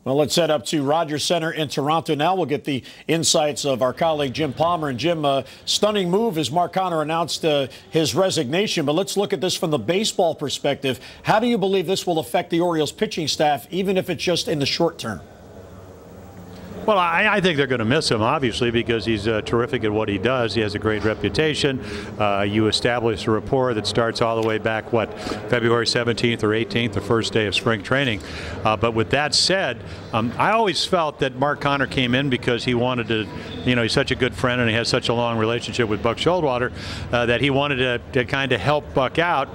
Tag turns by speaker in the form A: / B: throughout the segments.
A: Well, let's head up to Rogers Center in Toronto now. We'll get the insights of our colleague Jim Palmer. And Jim, stunning move as Mark Connor announced his resignation. But let's look at this from the baseball perspective. How do you believe this will affect the Orioles pitching staff, even if it's just in the short term?
B: Well, I think they're going to miss him, obviously, because he's terrific at what he does. He has a great reputation. You establish a rapport that starts all the way back, February 17th or 18th, the first day of spring training. But with that said, I always felt that Mark Connor came in because he wanted to, he's such a good friend and he has such a long relationship with Buck Showalter that he wanted to kind of help Buck out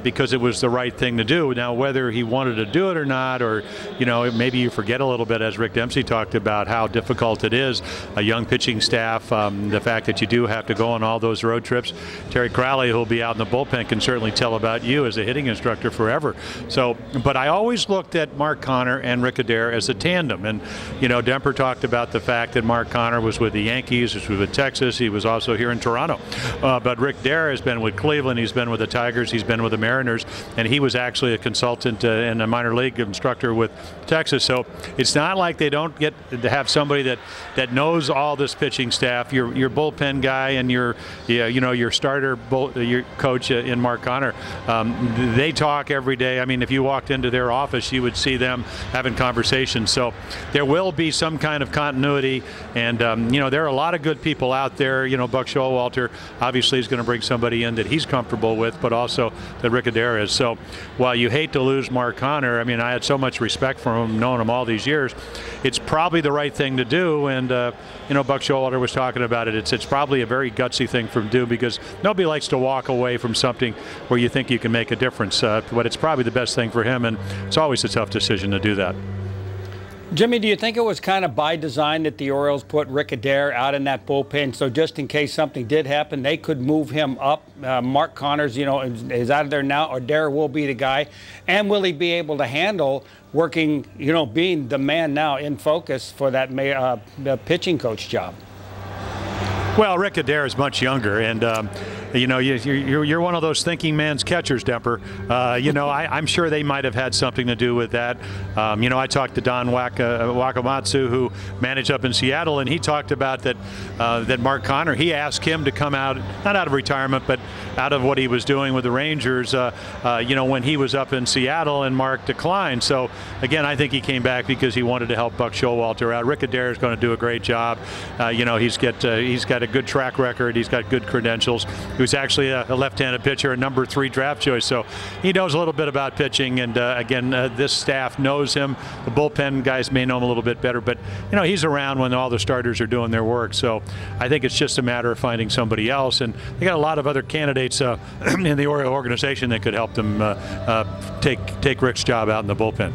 B: because it was the right thing to do. Now, whether he wanted to do it or not, or, maybe you forget a little bit, as Rick Dempsey talked about how difficult it is, a young pitching staff, the fact that you do have to go on all those road trips. Terry Crowley, who will be out in the bullpen, can certainly tell about you as a hitting instructor forever. So, but I always looked at Mark Connor and Rick Adair as a tandem. And, Demper talked about the fact that Mark Connor was with the Yankees, was with Texas, he was also here in Toronto. But Rick Adair has been with Cleveland, he's been with the Tigers, he's been with the Mariners, and he was actually a consultant and a minor league instructor with Texas. So it's not like they don't get to have somebody that knows all this pitching staff. Your bullpen guy and your starter your coach in Mark Connor, they talk every day. I mean, if you walked into their office, you would see them having conversations. So there will be some kind of continuity, and there are a lot of good people out there. Buck Showalter obviously is going to bring somebody in that he's comfortable with, but also that Rick Adair is. So while you hate to lose Mark Connor, I mean, I had so much respect for him, knowing him all these years. It's probably the right thing to do, and Buck Showalter was talking about it. It's probably a very gutsy thing for him to do, because nobody likes to walk away from something where you think you can make a difference. But it's probably the best thing for him, and it's always a tough decision to do that.
C: Jimmy, do you think it was kind of by design that the Orioles put Rick Adair out in that bullpen, so just in case something did happen, they could move him up? Mark Connors, is out of there now. Adair will be the guy, and will he be able to handle working, being the man now in focus for that pitching coach job?
B: Well, Rick Adair is much younger, and you're one of those thinking man's catchers, Demper. I'm sure they might have had something to do with that. I talked to Don Wakamatsu, who managed up in Seattle, and he talked about that Mark Connor, he asked him to come out, not out of retirement, but out of what he was doing with the Rangers, when he was up in Seattle, and Mark declined. So, again, I think he came back because he wanted to help Buck Showalter out. Rick Adair is going to do a great job. He's got a good track record. He's got good credentials. He was actually a left-handed pitcher, a number 3 draft choice, so he knows a little bit about pitching. And again, this staff knows him. The bullpen guys may know him a little bit better, but he's around when all the starters are doing their work. So I think it's just a matter of finding somebody else, and they got a lot of other candidates in the Oriole organization that could help them take Rick's job out in the bullpen.